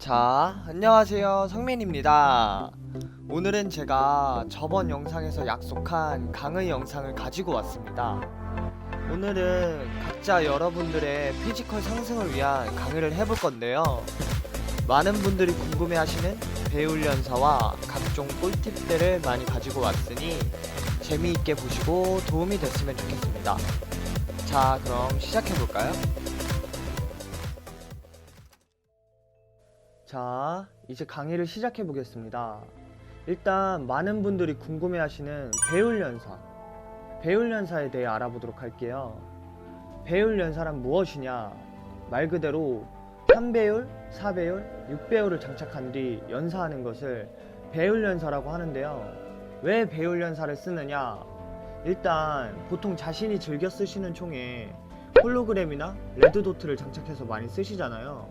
자, 안녕하세요. 성민입니다. 오늘은 제가 저번 영상에서 약속한 강의 영상을 가지고 왔습니다. 오늘은 각자 여러분들의 피지컬 상승을 위한 강의를 해볼 건데요. 많은 분들이 궁금해하시는 배훈련사와 각종 꿀팁들을 많이 가지고 왔으니 재미있게 보시고 도움이 됐으면 좋겠습니다. 자, 그럼 시작해볼까요? 자, 이제 강의를 시작해 보겠습니다. 일단 많은 분들이 궁금해하시는 배훈련사에 대해 알아보도록 할게요. 배훈련사란 무엇이냐? 말 그대로 3배율, 4배율, 6배율을 장착한 뒤 연사하는 것을 배훈련사라고 하는데요. 왜 배훈련사를 쓰느냐? 일단 보통 자신이 즐겨 쓰시는 총에 홀로그램이나 레드도트를 장착해서 많이 쓰시잖아요.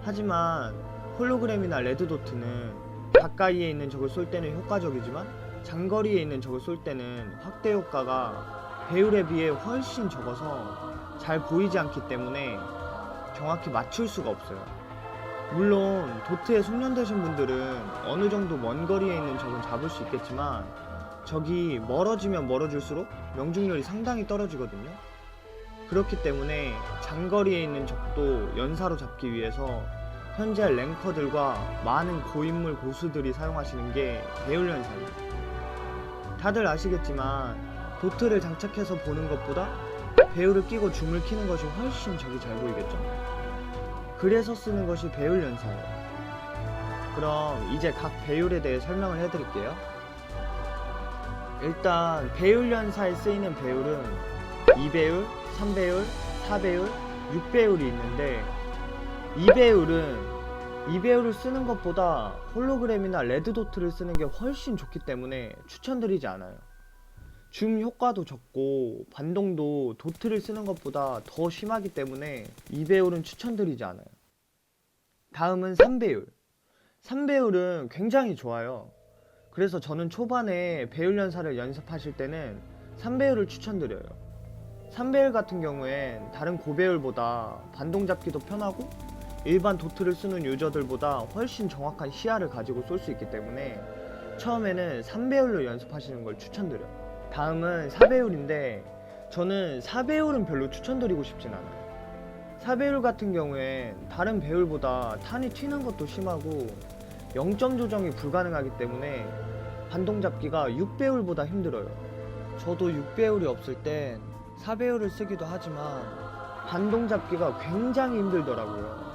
하지만 홀로그램이나 레드도트는 가까이에 있는 적을 쏠 때는 효과적이지만 장거리에 있는 적을 쏠 때는 확대 효과가 배율에 비해 훨씬 적어서 잘 보이지 않기 때문에 정확히 맞출 수가 없어요. 물론 도트에 숙련되신 분들은 어느 정도 먼 거리에 있는 적은 잡을 수 있겠지만 적이 멀어지면 멀어질수록 명중률이 상당히 떨어지거든요. 그렇기 때문에 장거리에 있는 적도 연사로 잡기 위해서 현재 랭커들과 많은 고인물 고수들이 사용하시는 게 배훈련사입니다. 다들 아시겠지만 도트를 장착해서 보는 것보다 배율을 끼고 줌을 키는 것이 훨씬 적이 잘 보이겠죠? 그래서 쓰는 것이 배훈련사예요. 그럼 이제 각 배율에 대해 설명을 해드릴게요. 일단 배훈련사에 쓰이는 배율은 2배율, 3배율, 4배율, 6배율이 있는데 2배율을 쓰는 것보다 홀로그램이나 레드도트를 쓰는 게 훨씬 좋기 때문에 추천드리지 않아요. 줌 효과도 적고 반동도 도트를 쓰는 것보다 더 심하기 때문에 2배율은 추천드리지 않아요. 다음은 3배율. 3배율은 굉장히 좋아요. 그래서 저는 초반에 배훈련사를 연습하실 때는 3배율을 추천드려요. 3배율 같은 경우엔 다른 고배율보다 반동 잡기도 편하고 일반 도트를 쓰는 유저들보다 훨씬 정확한 시야를 가지고 쏠 수 있기 때문에 처음에는 3배율로 연습하시는 걸 추천드려요. 다음은 4배율인데 저는 4배율은 별로 추천드리고 싶진 않아요. 4배율 같은 경우엔 다른 배율보다 탄이 튀는 것도 심하고 0점 조정이 불가능하기 때문에 반동 잡기가 6배율보다 힘들어요. 저도 6배율이 없을 땐 4배율을 쓰기도 하지만 반동 잡기가 굉장히 힘들더라고요.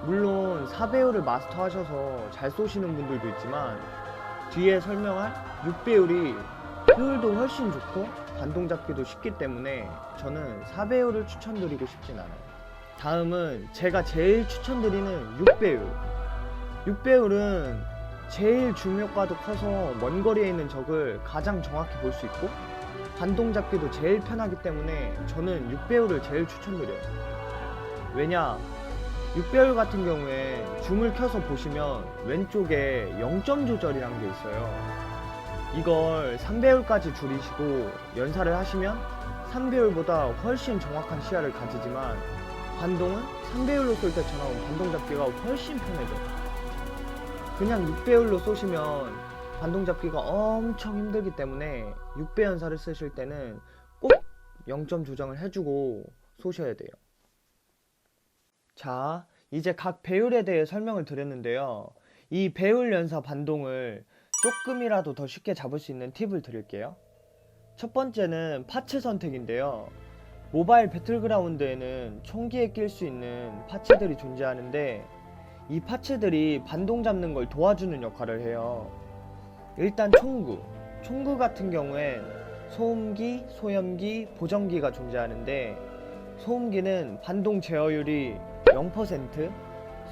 물론 4배율을 마스터하셔서 잘 쏘시는 분들도 있지만 뒤에 설명할 6배율이 효율도 훨씬 좋고 반동 잡기도 쉽기 때문에 저는 4배율을 추천드리고 싶진 않아요. 다음은 제가 제일 추천드리는 6배율. 6배율은 제일 줌 효과도 커서 먼 거리에 있는 적을 가장 정확히 볼 수 있고 반동 잡기도 제일 편하기 때문에 저는 6배율을 제일 추천드려요. 왜냐? 6배율 같은 경우에 줌을 켜서 보시면 왼쪽에 0점 조절이라는 게 있어요. 이걸 3배율까지 줄이시고 연사를 하시면 3배율보다 훨씬 정확한 시야를 가지지만 반동은 3배율로 쏠 때처럼 반동 잡기가 훨씬 편해져요. 그냥 6배율로 쏘시면 반동 잡기가 엄청 힘들기 때문에 6배 연사를 쓰실 때는 꼭 0점 조정을 해주고 쏘셔야 돼요. 자, 이제 각 배율에 대해 설명을 드렸는데요. 이 배율 연사 반동을 조금이라도 더 쉽게 잡을 수 있는 팁을 드릴게요. 첫 번째는 파츠 선택인데요. 모바일 배틀그라운드에는 총기에 낄 수 있는 파츠들이 존재하는데 이 파츠들이 반동 잡는 걸 도와주는 역할을 해요. 일단 총구 같은 경우엔 소음기, 소염기, 보정기가 존재하는데 소음기는 반동 제어율이 0%,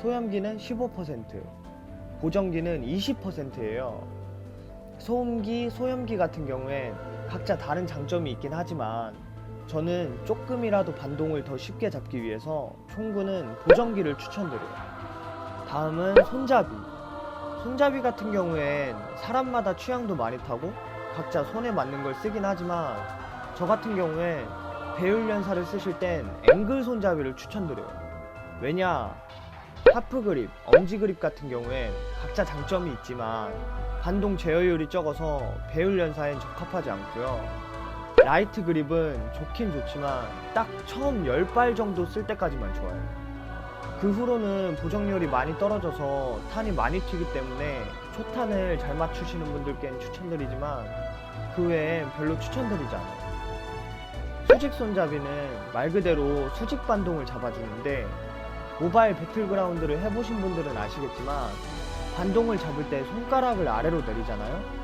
소염기는 15%, 보정기는 20%예요. 소음기, 소염기 같은 경우엔 각자 다른 장점이 있긴 하지만 저는 조금이라도 반동을 더 쉽게 잡기 위해서 총구는 보정기를 추천드려요. 다음은 손잡이 같은 경우엔 사람마다 취향도 많이 타고 각자 손에 맞는 걸 쓰긴 하지만 저 같은 경우엔 배율 연사를 쓰실 땐 앵글 손잡이를 추천드려요. 왜냐? 하프 그립, 엄지 그립 같은 경우엔 각자 장점이 있지만 반동 제어율이 적어서 배율 연사엔 적합하지 않고요. 라이트 그립은 좋긴 좋지만 딱 처음 10발 정도 쓸 때까지만 좋아요. 그 후로는 보정률이 많이 떨어져서 탄이 많이 튀기 때문에 초탄을 잘 맞추시는 분들께는 추천드리지만 그 외엔 별로 추천드리지 않아요. 수직 손잡이는 말 그대로 수직 반동을 잡아주는데 모바일 배틀그라운드를 해보신 분들은 아시겠지만 반동을 잡을 때 손가락을 아래로 내리잖아요.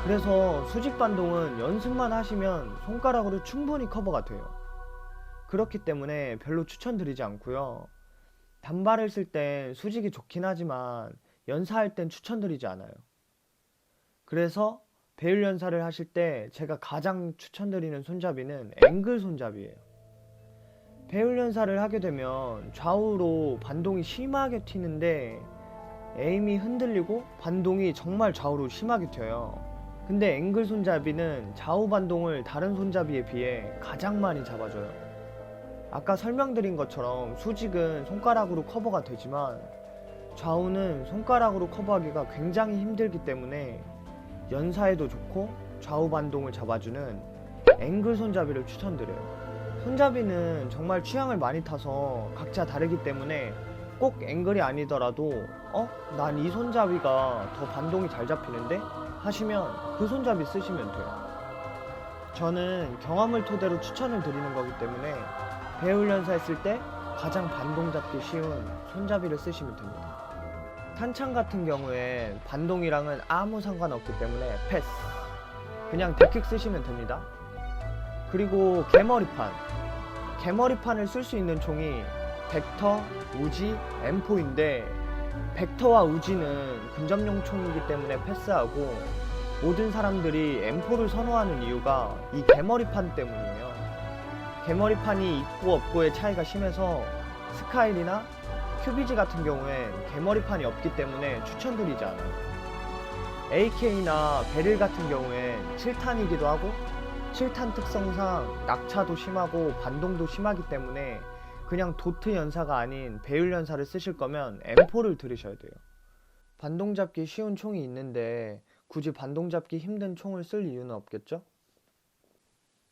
그래서 수직 반동은 연습만 하시면 손가락으로 충분히 커버가 돼요. 그렇기 때문에 별로 추천드리지 않고요. 단발을 쓸 땐 수직이 좋긴 하지만 연사할 땐 추천드리지 않아요. 그래서 배율 연사를 하실 때 제가 가장 추천드리는 손잡이는 앵글 손잡이에요. 배율 연사를 하게 되면 좌우로 반동이 심하게 튀는데 에임이 흔들리고 반동이 정말 좌우로 심하게 튀어요. 근데 앵글 손잡이는 좌우 반동을 다른 손잡이에 비해 가장 많이 잡아줘요. 아까 설명드린 것처럼 수직은 손가락으로 커버가 되지만 좌우는 손가락으로 커버하기가 굉장히 힘들기 때문에 연사에도 좋고 좌우 반동을 잡아주는 앵글 손잡이를 추천드려요. 손잡이는 정말 취향을 많이 타서 각자 다르기 때문에 꼭 앵글이 아니더라도 난 이 손잡이가 더 반동이 잘 잡히는데? 하시면 그 손잡이 쓰시면 돼요. 저는 경험을 토대로 추천을 드리는 거기 때문에 배율 연사했을 때 가장 반동 잡기 쉬운 손잡이를 쓰시면 됩니다. 탄창 같은 경우에 반동이랑은 아무 상관없기 때문에 패스. 그냥 데킥 쓰시면 됩니다. 그리고 개머리판. 개머리판을 쓸 수 있는 총이 벡터, 우지, M4인데 벡터와 우지는 근접용 총이기 때문에 패스하고 모든 사람들이 M4를 선호하는 이유가 이 개머리판 때문이에요. 개머리판이 있고 없고의 차이가 심해서 스카일이나 큐비지 같은 경우엔 개머리판이 없기 때문에 추천드리지 않아요. AK나 베릴 같은 경우엔 7탄이기도 하고 7탄 특성상 낙차도 심하고 반동도 심하기 때문에 그냥 도트 연사가 아닌 배율 연사를 쓰실 거면 M4를 들으셔야 돼요. 반동 잡기 쉬운 총이 있는데 굳이 반동 잡기 힘든 총을 쓸 이유는 없겠죠?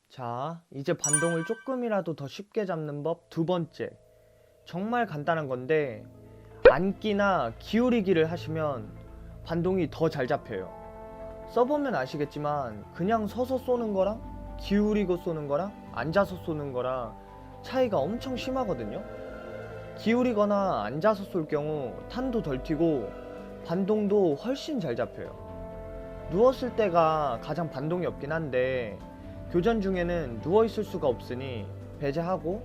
자, 이제 반동을 조금이라도 더 쉽게 잡는 법 두 번째. 정말 간단한 건데 앉기나 기울이기를 하시면 반동이 더 잘 잡혀요. 써보면 아시겠지만 그냥 서서 쏘는 거랑 기울이고 쏘는 거랑 앉아서 쏘는 거랑 차이가 엄청 심하거든요. 기울이거나 앉아서 쏠 경우 탄도 덜 튀고 반동도 훨씬 잘 잡혀요. 누웠을 때가 가장 반동이 없긴 한데 교전 중에는 누워있을 수가 없으니 배제하고,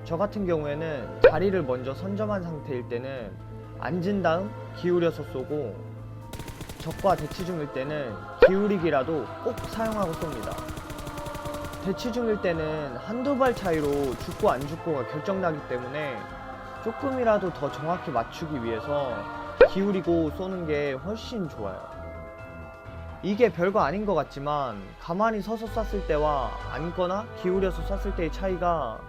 저 같은 경우에는 자리를 먼저 선점한 상태일 때는 앉은 다음 기울여서 쏘고, 적과 대치 중일 때는 기울이기라도 꼭 사용하고 쏩니다. 대치 중일 때는 한두 발 차이로 죽고 안 죽고가 결정나기 때문에 조금이라도 더 정확히 맞추기 위해서 기울이고 쏘는 게 훨씬 좋아요. 이게 별거 아닌 것 같지만 가만히 서서 쐈을 때와 앉거나 기울여서 쐈을 때의 차이가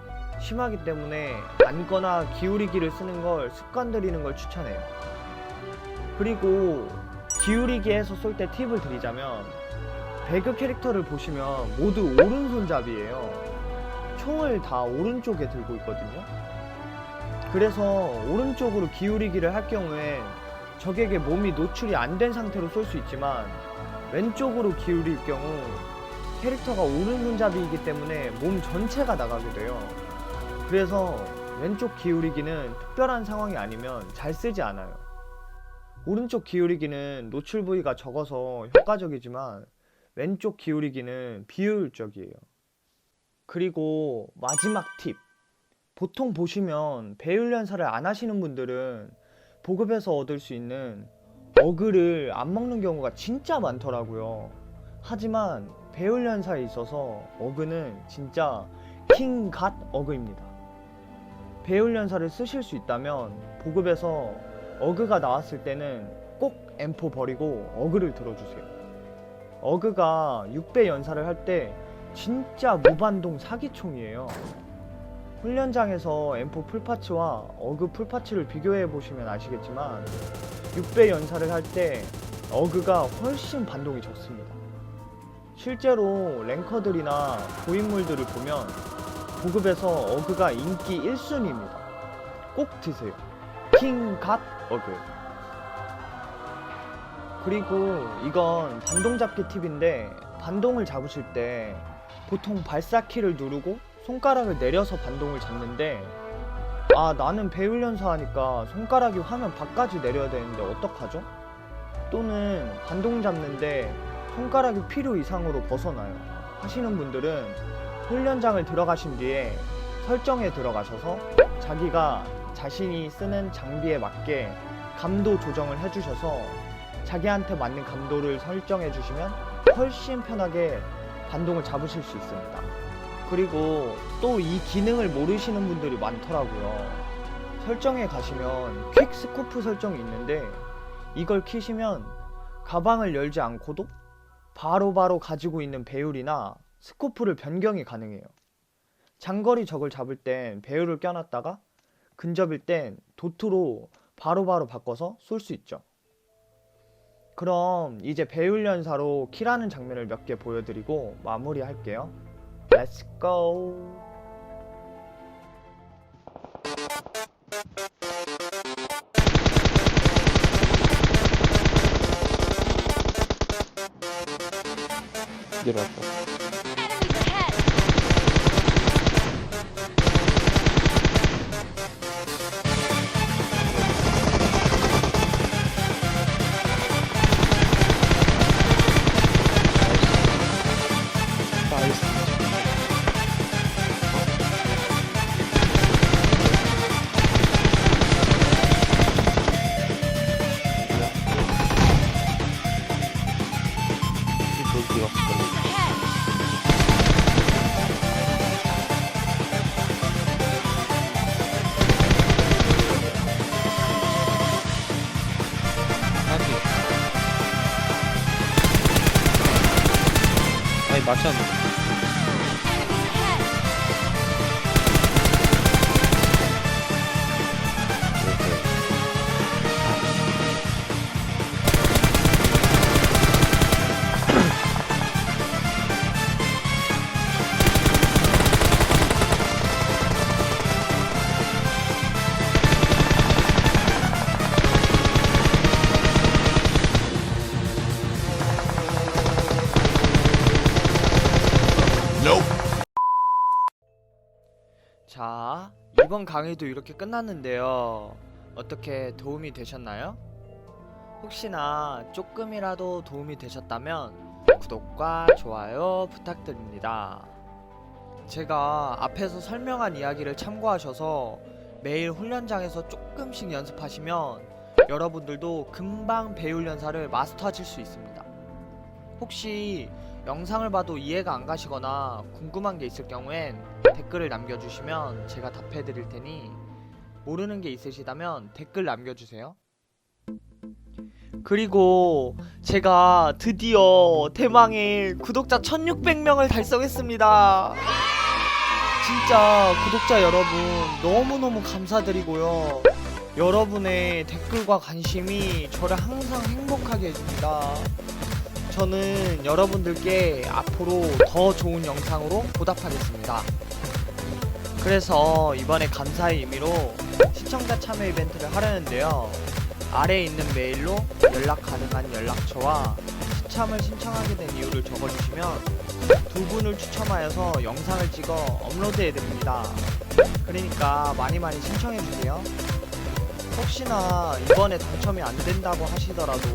심하기 때문에 앉거나 기울이기를 쓰는 걸 습관 들이는 걸 추천해요. 그리고 기울이기에서 쏠 때 팁을 드리자면 배그 캐릭터를 보시면 모두 오른손잡이에요. 총을 다 오른쪽에 들고 있거든요. 그래서 오른쪽으로 기울이기를 할 경우에 적에게 몸이 노출이 안 된 상태로 쏠 수 있지만 왼쪽으로 기울일 경우 캐릭터가 오른손잡이이기 때문에 몸 전체가 나가게 돼요. 그래서 왼쪽 기울이기는 특별한 상황이 아니면 잘 쓰지 않아요. 오른쪽 기울이기는 노출 부위가 적어서 효과적이지만 왼쪽 기울이기는 비효율적이에요. 그리고 마지막 팁. 보통 보시면 배율 연사를 안 하시는 분들은 보급에서 얻을 수 있는 어그를 안 먹는 경우가 진짜 많더라고요. 하지만 배율 연사에 있어서 어그는 진짜 킹갓 어그입니다. 배율 연사를 쓰실 수 있다면 보급에서 어그가 나왔을 때는 꼭 M4 버리고 어그를 들어주세요. 어그가 6배 연사를 할 때 진짜 무반동 사기총이에요. 훈련장에서 M4 풀파츠와 어그 풀파츠를 비교해 보시면 아시겠지만 6배 연사를 할 때 어그가 훨씬 반동이 적습니다. 실제로 랭커들이나 고인물들을 보면 고급에서 어그가 인기 1순위입니다. 꼭 드세요. 킹갓 어그. 그리고 이건 반동 잡기 팁인데, 반동을 잡으실 때 보통 발사키를 누르고 손가락을 내려서 반동을 잡는데, 나는 배율연사 하니까 손가락이 화면 밖까지 내려야 되는데 어떡하죠? 또는 반동 잡는데 손가락이 필요 이상으로 벗어나요 하시는 분들은 훈련장을 들어가신 뒤에 설정에 들어가셔서 자기가 자신이 쓰는 장비에 맞게 감도 조정을 해주셔서 자기한테 맞는 감도를 설정해 주시면 훨씬 편하게 반동을 잡으실 수 있습니다. 그리고 또 이 기능을 모르시는 분들이 많더라고요. 설정에 가시면 퀵 스코프 설정이 있는데, 이걸 키시면 가방을 열지 않고도 바로바로 가지고 있는 배율이나 스코프를 변경이 가능해요. 장거리 적을 잡을 땐 배율을 껴놨다가 근접일 땐 도트로 바로바로 바꿔서 쏠 수 있죠. 그럼 이제 배율 연사로 킬하는 장면을 몇 개 보여드리고 마무리할게요. Let's go! 내려왔다. 나이스. 저기 왔을 거야. 아니 맞지 않나? 자, 이번 강의도 이렇게 끝났는데요. 어떻게 도움이 되셨나요? 혹시나 조금이라도 도움이 되셨다면 구독과 좋아요 부탁드립니다. 제가 앞에서 설명한 이야기를 참고하셔서 매일 훈련장에서 조금씩 연습하시면 여러분들도 금방 배율 연사를 마스터하실 수 있습니다. 혹시 영상을 봐도 이해가 안 가시거나 궁금한 게 있을 경우엔 댓글을 남겨주시면 제가 답해드릴 테니, 모르는 게 있으시다면 댓글 남겨주세요. 그리고 제가 드디어 대망의 구독자 1600명을 달성했습니다. 진짜 구독자 여러분 너무너무 감사드리고요. 여러분의 댓글과 관심이 저를 항상 행복하게 해줍니다. 저는 여러분들께 앞으로 더 좋은 영상으로 보답하겠습니다. 그래서 이번에 감사의 의미로 시청자 참여 이벤트를 하려는데요. 아래에 있는 메일로 연락 가능한 연락처와 시참을 신청하게 된 이유를 적어주시면 두 분을 추첨하여서 영상을 찍어 업로드해드립니다. 그러니까 많이 신청해주세요. 혹시나 이번에 당첨이 안된다고 하시더라도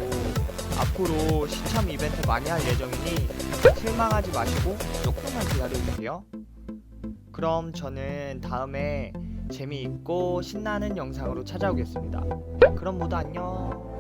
앞으로 시참 이벤트 많이 할 예정이니 실망하지 마시고 조금만 기다려주세요. 그럼 저는 다음에 재미있고 신나는 영상으로 찾아오겠습니다. 그럼 모두 안녕.